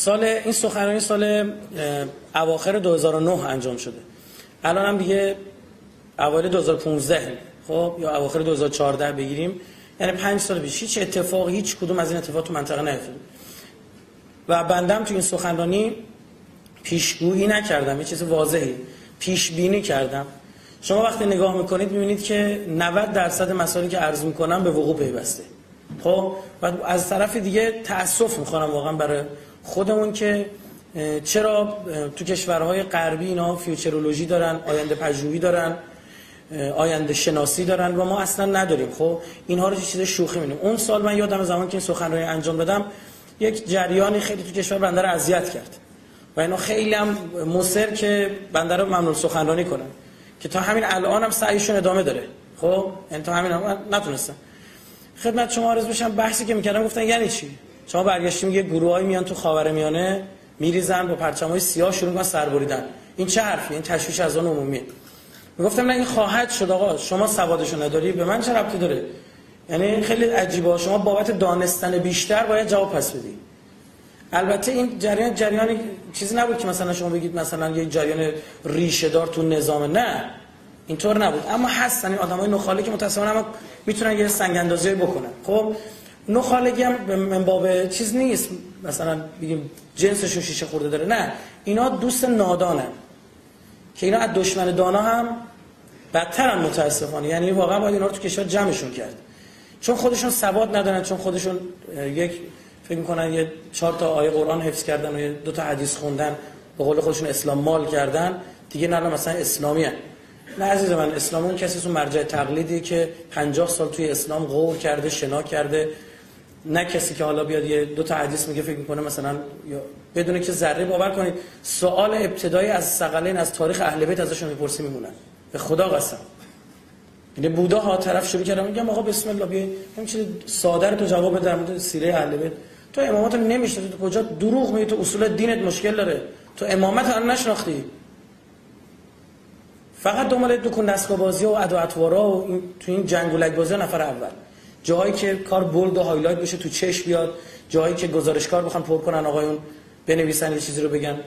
این سخنرانی سال اواخر 2009 انجام شده. الان هم دیگه اوایل 2015 خب یا اواخر 2014 بگیریم، یعنی 5 سال پیش هیچ اتفاقی، هیچ کدوم از این اتفاقات تو منطقه نیفتاد و بندم تو این سخنرانی پیشگویی نکردم، یه چیز واضحی پیش بینی کردم. شما وقتی نگاه میکنید میبینید که 90% مسائلی که عرض میکنم به وقوع پیوسته. خب و از طرف دیگه تأسف میخوام واقعا برای خودمون که چرا تو کشورهای غربی اینا فیوچرولوژی دارن، آینده پژوهی دارن، آینده شناسی دارن و ما اصلا نداریم. خب اینها رو چیز شوخی می‌بینیم. اون سال من یادم زمان که این سخنرانی انجام دادم یک جریانی خیلی تو کشور بنده رو اذیت کرد و اینا خیلی هم مصر که بنده رو ممنوع سخنرانی کنن که تا همین الان هم سعیشون ادامه داره. خب یعنی تا همین الان نتونستن. خدمت شما عرض بشم بحثی که می‌کردم گفتن یعنی چی؟ شما برگشتیم یه گروهایی میان تو خاورمیانه میریزن با پرچم‌های سیاه شروع می‌کنن سربریدن. این چه حرفیه؟ این تشویش از آن عمومیه. میگفتم نه این خواهد شد آقا، شما سوادشو نداری، به من چه ربطی داره؟ یعنی خیلی عجیبه، شما بابت دانستن بیشتر باید جواب پس بدی. البته این جریان چیزی نبود که مثلا شما بگید مثلا یه جریان ریشه دار تو نظام، نه اینطور نبود، اما هستن این آدمای نخاله که متأسفانه هم میتونن یه سنگ اندازی بکنن. خب نخالگی هم من باب چیز نیست مثلا بگیم جنسشون شیشه خورده داره، نه اینا دوست نادانن که اینا از دشمن دانا هم بدترن متاسفانه. یعنی واقعا باید اینا رو تو کشور جمعشون کرد، چون خودشون سواد ندارن، چون خودشون یک فکر میکنن یه 4 تا آیه قرآن حفظ کردن و یه 2 تا حدیث خوندن، به قول خودشون اسلام مال کردن دیگه، نه مثلا اسلامی هن. نه عزیز من، اسلام اون کسی مرجع تقلیدی که 50 سال توی اسلام غور کرده، شنا کرده، نه کسی که حالا بیاد یه 2 تا حدیث میگه فکر میکنه مثلا بدونه که ذره باور کنید سوال ابتدایی از ثقلین از تاریخ اهل بیت ازشون میپرسی میمونن، به خدا قسم. یعنی بودا ها طرف شروع کردم میگم آقا بسم الله بیا همین چیز ساده رو تو جواب بده در مورد سیره اهل بیت. تو امامت رو نمیشناسی، تو کجا دروغ میگی، تو اصول دینت مشکل داره، تو امامت رو نشناختی، فقط دنبال دکون دستگاه بازی و ادا اطوارا و این تو این جنگولک بازی نفر اول، جایی که کار بولد و هایلایت بشه تو چش بیاد، جایی که گزارشکار بخوان پر کنن آقایون بنویسن یه چیزی رو بگن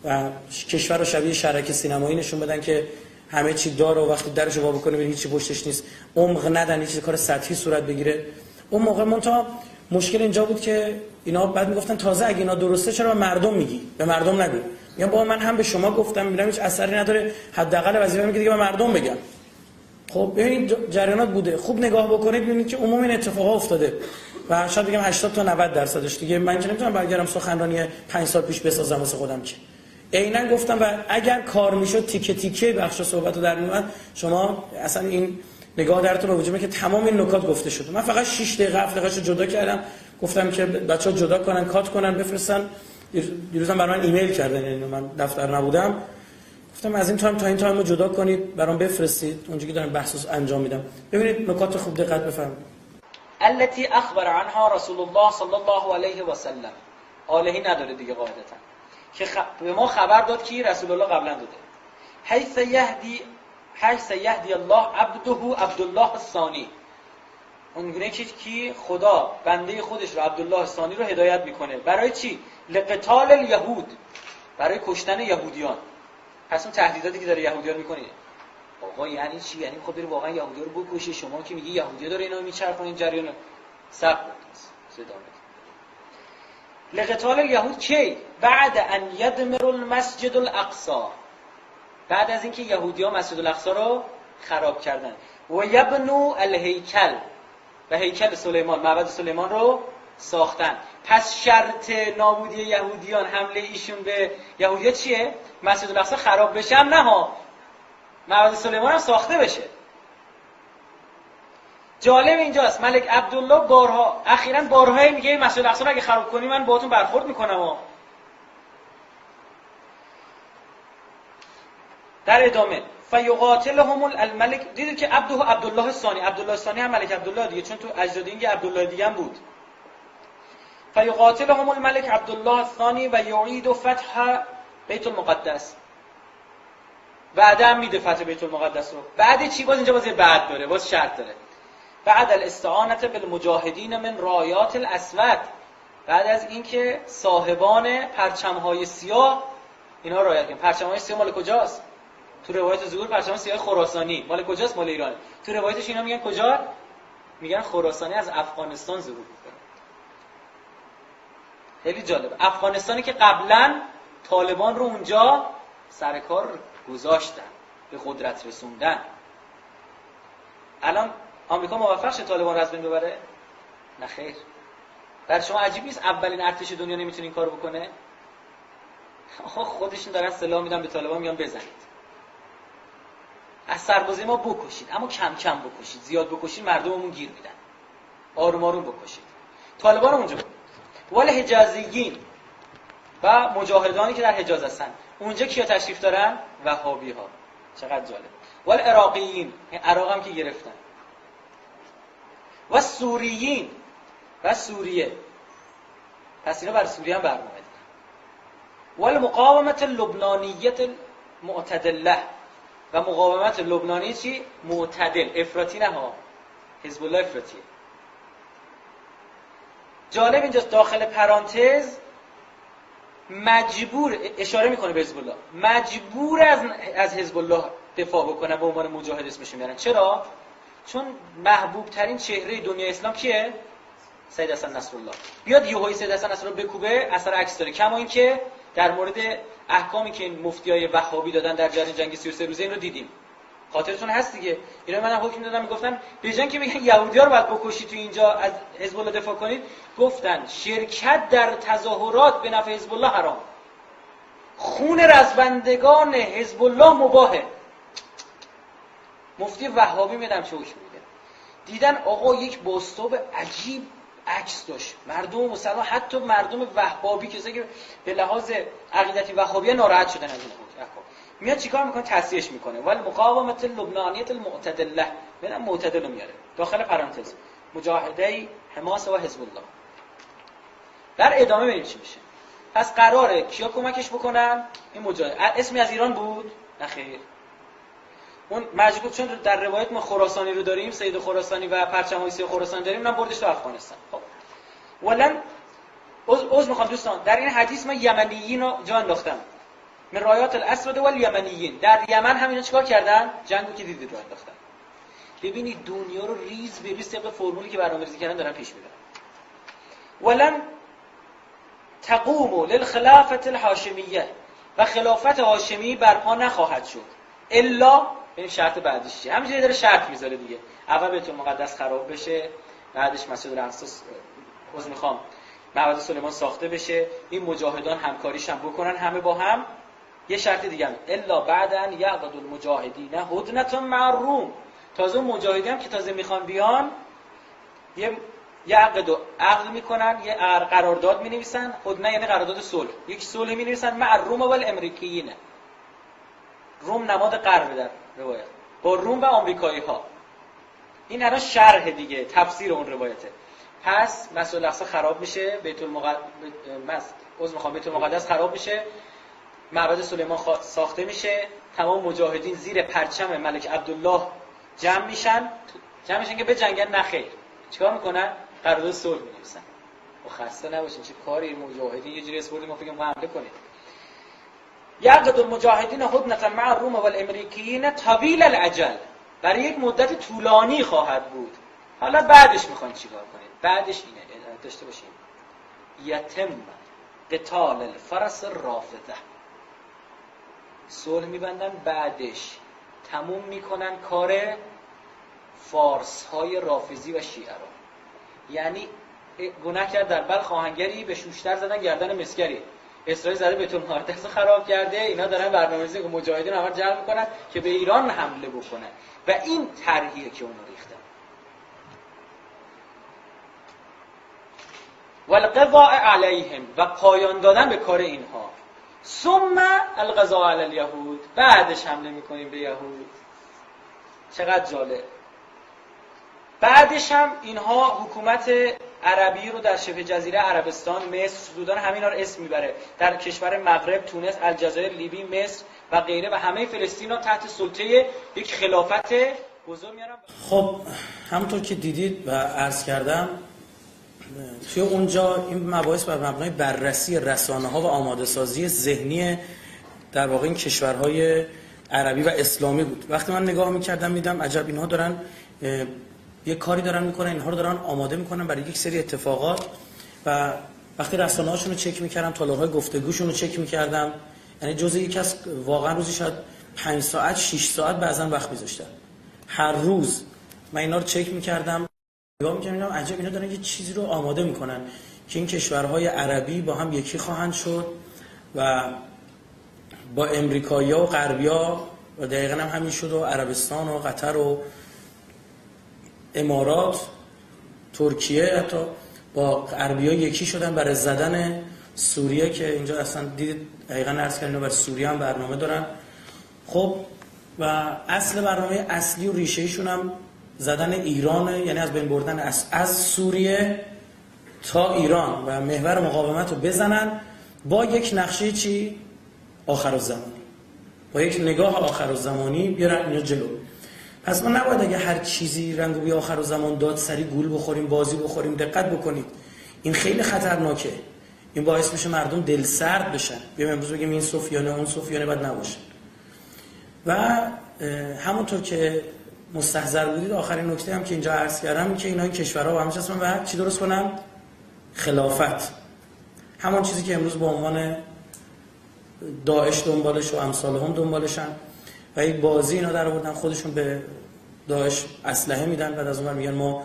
و کشور رو شبیه شرک سینمایی نشون بدن که همه چی داره و وقتی درش وا بکنه ببین هیچی پشتش نیست، عمق ندن، یه چیز کار سطحی صورت بگیره. اون موقع منتها مشکل اینجا بود که اینا بعد میگفتن تازه اگه اینا درسته چرا به مردم میگی؟ به مردم نگو. میگم بابا من هم به شما گفتم میبینم هیچ اثری نداره، حداقل وظیفه میگه دیگه به مردم بگم. خب ببینید جریانات بوده، خوب نگاه بکنید ببینید که عموم این اتفاقا افتاده و شاید بگم 80 تا 90% دیگه. من که نمیتونم برگردم سخنرانی 5 سال پیش بسازم واسه خودم که عیناً گفتم و اگر کار میشد تیکه تیکه بخش صحبتو در میومد شما اصلا این نگاه درتون به وجود که تمام این نکات گفته شد. من فقط 6 دقیقه 7 دقیقه‌شو جدا کردم، گفتم که بچه‌ها جدا کنن، کات کنن، بفرستن. دیروزم برام ایمیل کردن، یعنی من دفتر نبودم، گفتم از این تایم تا این تایم رو جدا کنید برام بفرستید، اونجا که دارم بحث انجام میدم. ببینید نکات خوب دقت بفرمایید. التي اخبر عنها رسول الله صلی الله علیه و سلم، آلهی نداره دیگه قاعدتا، که به ما خبر داد که رسول الله قبلا داده. حیث یهدی الله عبده عبدالله الثانی، اونگونه که خدا بنده خودش رو عبدالله الثانی رو هدایت میکنه. برای چی؟ لقتال الیهود، برای کشتن یهودیان. پس اون تهدیداتی که داره یهودیان میکنه آقا یعنی چی؟ یعنی خب بری واقعا یهودی‌ها رو بکشی؟ شما که میگی یهودی‌ها داره اینا میچرخونن جریان سخت بود. لقتال الیهود کی؟ بعد ان یدمر المسجد الاقصی، بعد از اینکه یهودی‌ها مسجد الاقصی رو خراب کردن و یبنو الهیکل، و هیکل سلیمان، معبد سلیمان رو ساختن. پس شرط نابودی یهودیان، حمله ایشون به یهودیان چیه؟ مسجد الاقصی خراب بشه هم نه ها، معبد سلیمان هم ساخته بشه. جالب اینجاست ملک عبدالله بارها میگه مسجد الاقصی رو اگه خراب کنی من باهاتون برخورد میکنم ها. در ادامه فیقاتلهم الملک، دیدید که عبدالله الثانی، عبدالله الثانی هم ملک عبدالله دیگه، چون تو اجدادینگ عبدالله دیگه هم بود. فیقاتلهم الملک عبدالله الثانی و یعید فتح بیت المقدس، بعد هم میده فتح بیت المقدس رو. بعد چی؟ باز اینجا باز بعد داره، باز شرط داره. بعد الاستعانت بالمجاهدین من رایات الاسود، بعد از اینکه صاحبان پرچم‌های سیاه اینا رعایت کردن. پرچم‌های سیاه مال کجاست؟ تو روایت ظهور پرچم سیاه خراسانی مال کجاست؟ مال ایران. تو روایتش اینا میگن کجا؟ میگن خراسانی از افغانستان ظهور می‌کنه. خیلی جالب. افغانستانی که قبلا طالبان رو اونجا سر کار گذاشتن، به قدرت رسوندن. الان آمریکا موفق شد طالبان رو از بین ببره؟ نه خیر. برای شما عجیب نیست اولین ارتش دنیا نمیتونه این کارو بکنه؟ خودشون دارن سلاح میدن به طالبان، میگن بزنید. از سربازای ما بکشید، اما کم کم بکشید. زیاد بکشید مردممون گیر میدن. آروم آروم بکشید. طالبان اونجا بود. ولی حجازیین و مجاهدانی که در حجاز هستن، اونجا کیا تشریف دارن؟ وهابی ها. چقدر جالب. ولی عراقیین، عراق هم که گرفتن. و سوریین و سوریه. پس اینا برای سوریه هم برنامه دارن. ولی مقاومت لبنانیت معتدله و مقاومت لبنانی چی؟ معتدل، افراطی نه ها. حزب الله افراطیه. جالب اینجاست داخل پرانتز مجبور اشاره میکنه به حزب الله، مجبور از حزب الله دفاع بکنه، به عنوان مجاهد اسمش میارن. چرا؟ چون محبوب ترین چهره دنیای اسلام کیه؟ سید حسن نصرالله. بیاد یهویی سید حسن نصرالله بکوبه اثر عکس داره. کما اینکه در مورد احکامی که این مفتیای وهابی دادن در جریان جنگ 33 روزه این رو دیدیم. خاطرتون هست دیگه. اینا من حکم دادم، میگفتن به جای اینکه بگن یهودی‌ها رو باید بکشید تو اینجا از حزب الله دفاع کنید، گفتن شرکت در تظاهرات به نفع حزب الله حرام. خون رزبندگان حزب الله مباهه. مفتی وهابی میدم چه حکم میده. دیدن آقا یک باستاب عجیب عکس داشت. مردم مسلمان، حتی مردم وهابی کسایی که به لحاظ عقیدتی وهابی ناراحت شدن از این احکام، میاد چیکار میکنه؟ تصحیحش میکنه. ولی مقاومت لبنانیت المعتدله، ببین معتدل رو میاره داخل پرانتز، مجاهده حماس و حزب الله. در ادامه ببینیم چی میشه. پس قراره کیا کمکش بکنن؟ این مجاهد. اسمی از ایران بود؟ نه خیر. اون مجبور، چون در روایت ما خراسانی رو داریم، سید خراسانی و پرچم‌های سیاه خراسانی داریم، اونم بردش تو افغانستان. خب ولن عذر میخوام دوستان، در این حدیث ما یمنیین رو جا انداختم. من رایات الاسود والیمنیین. در یمن هم اینا چیکار کردن؟ جنگو که دیدید رو انداختن. ببینید دنیا رو ریز به ریز طبق فرمولی که برنامه‌ریزی کردن دارن پیش میبرن. ولن تقوم للخلافه الهاشمیه، و خلافت هاشمی برپا نخواهد شد الا، این شرط بعدیش چیه؟ همینجوری داره شرط میذاره دیگه. اول بیت المقدس خراب بشه، بعدش مسجد الاقصی معبد سلیمان ساخته بشه، این مجاهدان همکاریش هم بکنن همه با هم. یه شرط دیگه هم الا بعدن یعقد المجاهدین هدنه مع الروم. تازه مجاهدین هم که تازه میخوان بیان یه عقد میکنن، یه قرارداد مینویسن. هدنه یعنی قرارداد صلح، یک صلح مینویسن مع الروم و الامریکیین. روم نماد غرب در روایت، با روم و آمریکایی ها. این الان شرح دیگه، تفسیر اون روایته. پس مسجد الاقصی خراب میشه، بیت المقدس خراب میشه، معبد سلیمان ساخته میشه، تمام مجاهدین زیر پرچم ملک عبدالله جمع میشن که به جنگن. نخیر. چیکار میکنن؟ قرارداد صلح مینویسن. و خسته نباشین چه کاری مجاهدین یه جوری اسپورتی ما فکر می‌کنم حمله کنید. یعقد المجاهدین هدنه مع الروم و الامریکیین طویل الاجل، برای یک مدت طولانی خواهد بود. حالا بعدش میخواین چیکار کنید؟ بعدش اینه داشته باشین یتم قتال الفرس الرافضه. صلح میبندن، بعدش تموم میکنن کار فارس های رافضی و شیعه رو. یعنی گناه کرد در بلخ آهنگری به شوشتر زدن گردن مسگری، اسرائیل زده بیت المقدس رو خراب کرده، اینا دارن برنامه‌ریزی که مجاهدین رو جمع میکنن که به ایران حمله بکنن و این طرحیه که اونو ریختن. والقضاء علیهم، و پایان دادن به کار اینها. ثم القضاء علی الیهود، بعدش حمله میکنیم به یهود. چقدر جالب. بعدش هم اینها حکومت عربی رو در شبه جزیره عربستان، مصر، سودان، همینا رو اسم میبره. در کشور مغرب، تونس، الجزایر، لیبی، مصر و غیره و همه فلسطین رو تحت سلطه یک خلافت بزرگ میارن. خب همونطور که دیدید و عرض کردم، توی اونجا این مباحث بر مبنای بررسی رسانه‌ها و آماده سازی ذهنی در واقع این کشورهای عربی و اسلامی بود. وقتی من نگاه می‌کردم میدم عجب اینها دارن یه کاری دارن میکنن، اینها رو دارن آماده میکنن برای یک سری اتفاقات. و وقتی رسانه‌هاشون رو چک میکردم، تالارهای گفتگوشون رو چک میکردم، یعنی جزء یک از واقعا روزی شاید 5 ساعت 6 ساعت بعضن وقت میذاشتن هر روز. من اینا رو چک میکردم، نگاه میکردم عجب اینا دارن یه چیزی رو آماده میکنن که این کشورهای عربی با هم یکی خواهند شد و با امریکایی‌ها و غربی‌ها و دقیقاً هم همین شد و عربستان و قطر و امارات، ترکیه حتی با غربی‌ها یکی شدن برای زدن سوریه که اینجا اصلا دیدید دقیقاً عرض کردن برای سوریه هم برنامه دارن. خب و اصل برنامه اصلی و ریشه‌ایشون هم زدن ایرانه، یعنی از بین بردن از سوریه تا ایران و محور مقاومت رو بزنن با یک نقشه چی؟ آخرالزمانی، با یک نگاه آخرالزمانی بیارن اینو جلو. پس ما نباید اگه هر چیزی رنگ بی آخرالزمان داد سری گول بخوریم، بازی بخوریم. دقت بکنید این خیلی خطرناکه، این باعث میشه مردم دل سرد بشن، بیایم امروز بگیم این صوفیانه اون صوفیانه بد نباشه. و همونطور که مستحضر بودید آخرین نکته هم که اینجا عرض کردم که اینا این کشورها با هم چسبن و چی درست کنن؟ خلافت. همون چیزی که امروز به عنوان داعش دنبالش و امثالهم دنبالشن و یک بازی اینا در آوردن، خودشون به داعش اسلحه میدن، بعد از اون میگن ما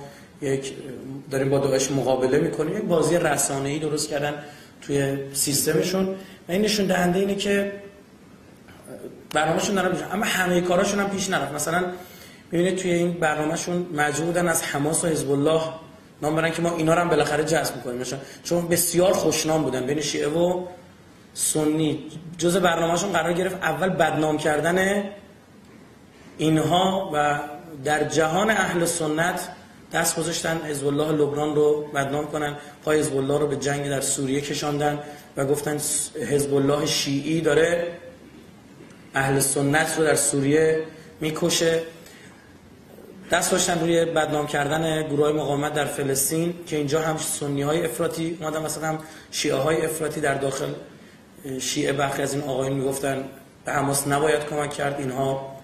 داریم با داعش مقابله میکنیم. یک بازی رسانه‌ای درست کردن توی سیستمشون و این نشون دهنده اینه که برنامه‌شون داره میشه، اما همه کاراشون هم پیش نرفت. مثلا میبینید توی این برنامه‌شون مجبور بودن از حماس و حزب الله نام برن که ما اینا رو هم بالاخره جذب می‌کنیم، چون بسیار خوشنام بودن بین شیعه و سنی. جزء برنامه‌شون قرار گرفت اول بدنام کردن اینها و در جهان اهل سنت دست گذاشتن حزب الله لبنان رو بدنام کنن، پای حزب الله رو به جنگ در سوریه کشاندن و گفتن حزب الله شیعی داره اهل سنت رو در سوریه میکشه. دست داشتن روی بدنام کردن گروه‌های مقاومت در فلسطین که اینجا هم سنی‌های افراطی اومدن مثلا هم شیعه‌های افراطی در داخل شیعه. برخی از این آقایون میگفتن به حماس نباید کمک کرد، اینها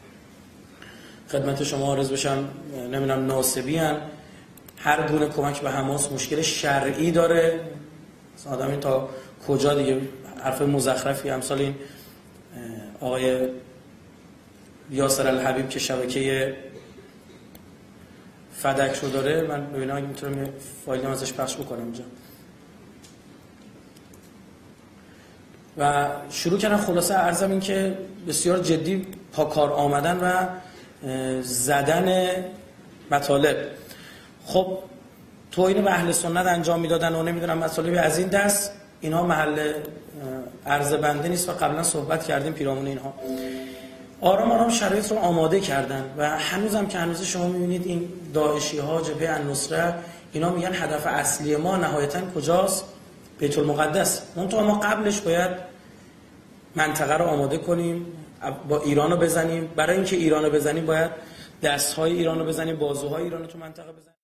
خدمت شما عرض بشن نمیدونم ناصبی ان، هر گونه کمک به حماس مشکل شرعی داره. آدم این تا کجا دیگه حرف مزخرفی امثال این آقای یاسر الحبیب که شبکه فدک رو داره، من ببینم اگه میتونم فایل ازش پخش بکنم اینجا. و شروع کردن خلاصه عرضم این که بسیار جدی پا کار آمدن و زدن مطالب. خب توهین به اهل سنت انجام میدادن و نمیدونم مطالبی از این دست. اینها محل عرض بنده نیست و قبلا صحبت کردیم پیرامون اینها. آرام آرام شرایط رو آماده کردن و هنوزم که هنوز شما میبینید این داعشی ها جبهه النصره اینا میگن هدف اصلی ما نهایتاً کجاست؟ بیت المقدس. منتها ما قبلش باید منطقه رو آماده کنیم، با ایران رو بزنیم. برای اینکه ایران رو بزنیم باید دستهای ایران رو بزنیم، بازوهای ایران رو تو منطقه بزنیم.